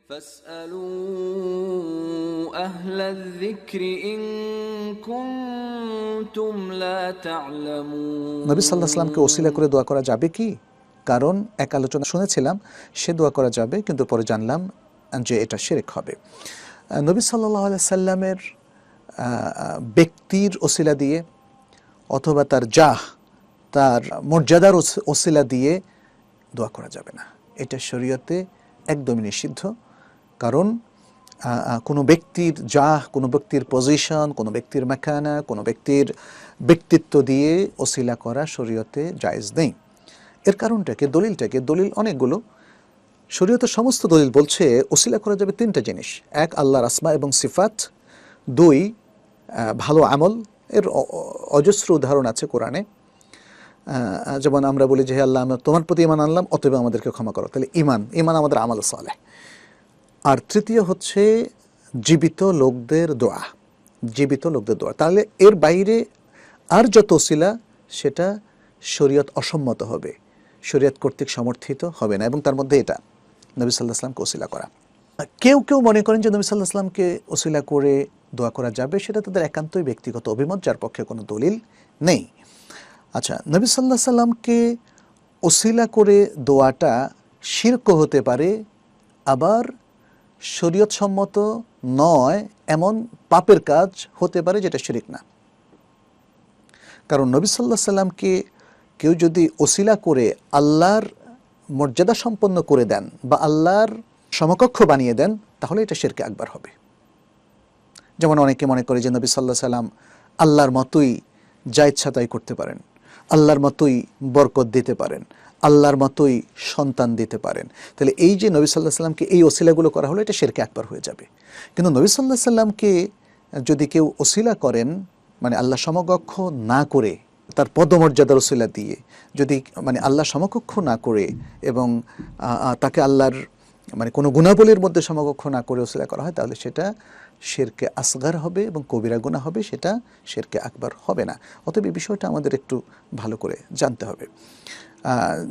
فاسألوا أهل الذكر إن كنتم لا تعلمون। নবী সাল্লাল্লাহু আলাইহি ওয়াসাল্লামকে ওসিলা করে দোয়া করা যাবে কি? কারণ এক আলোচনা শুনেছিলাম সে দোয়া করা যাবে, কিন্তু পরে জানলাম যে এটা শিরক হবে। নবী সাল্লাল্লাহু আলাইহি সাল্লামের ব্যক্তির ওসিলা দিয়ে অথবা তার জাহ, তার মর্যাদার ওসিলা দিয়ে দোয়া করা যাবে না। এটা শরীয়তে একদমই নিষিদ্ধ। কারণ কোনো ব্যক্তির জাহ, কোনো ব্যক্তির পজিশন, কোনো ব্যক্তির মাকানা, কোনো ব্যক্তির ব্যক্তিত্ব দিয়ে ওসিলা করা শরীয়তে জায়েজ নেই। এর কারণটাকে, দলিল অনেকগুলো। শরীয়তের সমস্ত দলিল বলছে ওসিলা করা যাবে তিনটা জিনিস: এক, আল্লাহর আসমা এবং সিফাত; দুই, ভালো আমল। এর অজস্র উদাহরণ আছে কোরআনে। যেমন আমরা বলি যে হে আল্লাহ, আমরা তোমার প্রতি ঈমান আনলাম, অতএব আমাদেরকে ক্ষমা করো। তাহলে ঈমান আমাদের আমল সালেহ। আর তৃতীয় হচ্ছে জীবিত লোকদের দোয়া। তাহলে এর বাইরে আর যত ওসিলা সেটা শরীয়ত অসম্মত হবে, শরীয়ত কর্তৃক সমর্থিত হবে না। এবং তার মধ্যে এটা নবী সাল্লাল্লাহু আলাইহি ওয়াসাল্লামকে ওসিলা করা। কেউ মনে করেন যে নবী সাল্লাল্লাহু আলাইহি ওয়াসাল্লামকে ওসিলা করে দোয়া করা যাবে, সেটা তাদের একান্তই ব্যক্তিগত অভিমত, যার পক্ষে কোনো দলিল নেই। আচ্ছা, নবী সাল্লাল্লাহু আলাইহি ওয়াসাল্লামকে ওসিলা করে দোয়াটা শিরক হতে পারে, আবার শরীয়ত সম্মত নয় এমন পাপের কাজ হতে পারে যেটা শিরক না। কারণ নবী সাল্লাল্লাহু আলাইহি ওয়াসাল্লামকে কেউ যদি ওসিলা করে আল্লাহর মর্যাদা সম্পন্ন করে দেন বা আল্লাহর সমকক্ষ বানিয়ে দেন, তাহলে এটা শিরকে আকবার হবে। যেমন অনেকে মনে করে যে নবী সাল্লাল্লাহু আলাইহি ওয়াসাল্লাম আল্লাহর মতোই যা ইচ্ছা তাই করতে পারেন, আল্লাহর মতোই বরকত দিতে পারেন, আল্লাহর মতোই সন্তান দিতে পারেন। তাহলে এই যে নবী সাল্লাল্লাহু আলাইহি ওয়াসাল্লামকে এই ওসিলাগুলো করা হলো, এটা শিরকে আকবার হয়ে যাবে। কিন্তু নবী সাল্লাল্লাহু আলাইহি ওয়াসাল্লামকে যদি কেউ ওসিলা করেন, মানে আল্লাহ সমকক্ষ না করে, তার পদমর্যাদার ওসিলা দিয়ে, যদি মানে আল্লাহ সমকক্ষ না করে এবং তাকে আল্লাহর মানে কোনো গুণাবলীর মধ্যে সমকক্ষ না করে ওসিলা করা হয়, তাহলে সেটা শিরকে আসগার হবে এবং কবিরা গুনাহ হবে, সেটা শিরকে আকবার হবে না। অতএব এই বিষয়টা আমাদের একটু ভালো করে জানতে হবে।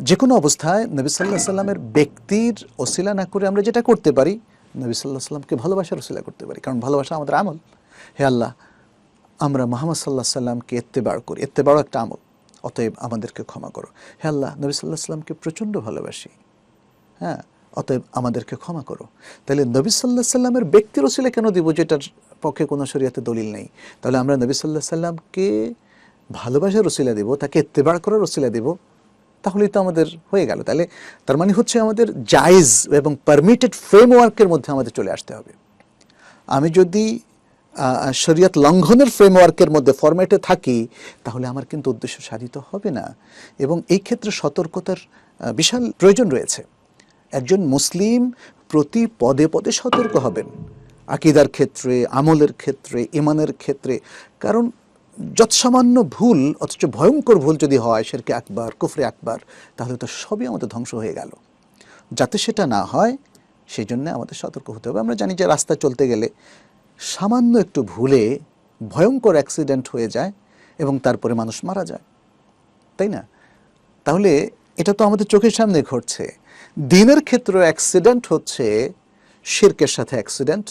যে কোনো অবস্থায় নবী সাল্লাল্লাহু আলাইহি ওয়াসাল্লামের ব্যক্তির ওসিলা না করে আমরা যেটা করতে পারি, নবী সাল্লাল্লাহু আলাইহি ওয়াসাল্লামকে ভালোবাসার ওসিলা করতে পারি। কারণ ভালোবাসা আমাদের আমল। হে আল্লাহ, আমরা মুহাম্মদ সাল্লাল্লাহু আলাইহি ওয়াসাল্লামকে ইত্তেবা করি, ইত্তেবাও একটা আমল, অতএব আমাদেরকে ক্ষমা করো। হে আল্লাহ, নবী সাল্লাল্লাহু আলাইহি ওয়াসাল্লামকে প্রচণ্ড ভালোবাসি, হ্যাঁ, অতএব আমাদেরকে ক্ষমা করো। তাহলে নবী সাল্লাল্লাহু আলাইহি ওয়াসাল্লামের ব্যক্তির ওসিলা কেন দিব, যেটার পক্ষে কোনো শরীয়তে দলিল নেই? তাহলে আমরা নবী সাল্লাল্লাহু আলাইহি ওয়াসাল্লামকে ভালোবাসার ওসিলা দেব, তাকে ইত্তেবা করার ওসিলা দেব, তাহলেই তো আমাদের হয়ে গেল। তাহলে তার মানে হচ্ছে আমাদের জায়েজ এবং পারমিটেড ফ্রেমওয়ার্কের মধ্যে আমাদের চলে আসতে হবে। আমি যদি শরীয়ত লঙ্ঘনের ফ্রেমওয়ার্কের মধ্যে ফরম্যাটে থাকি, তাহলে আমার কিন্তু উদ্দেশ্য সাধিত হবে না। এবং এই ক্ষেত্রে সতর্কতার বিশাল প্রয়োজন রয়েছে। একজন মুসলিম প্রতি পদে পদে সতর্ক হবেন, আকীদার ক্ষেত্রে, আমলের ক্ষেত্রে, ঈমানের ক্ষেত্রে। কারণ যৎসামান্য ভুল, অথচ ভয়ঙ্কর ভুল যদি হয়, শিরকে আকবার, কুফরে আকবার, তাহলে তো সবই আমাদের ধ্বংস হয়ে গেল। যাতে সেটা না হয়, সেই জন্য আমাদের সতর্ক হতে হবে। আমরা জানি যে রাস্তায় চলতে গেলে সামান্য একটু ভুলে ভয়ঙ্কর অ্যাক্সিডেন্ট হয়ে যায় এবং তারপরে মানুষ মারা যায়, তাই না? তাহলে এটা তো আমাদের চোখের সামনে ঘটছে। দিনের ক্ষেত্রে অ্যাক্সিডেন্ট হচ্ছে শিরকের সাথে অ্যাক্সিডেন্ট,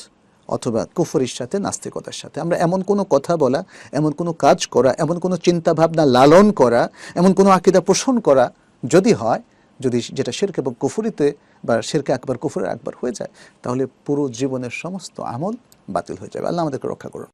অথবা কুফরির সাথে, নাস্তিকতার সাথে। আমরা এমন কোনো কথা বলা, এমন কোনো কাজ করা, এমন কোনো চিন্তা ভাবনা লালন করা, এমন কোনো আকীদা পোষণ করা যদি হয়, যদি যেটা শিরক এবং কুফরিতে বা শিরকে আকবার, কুফরে আকবার হয়ে যায়, তাহলে পুরো জীবনের সমস্ত আমল বাতিল হয়ে যাবে। আল্লাহ আমাদেরকে রক্ষা করুন।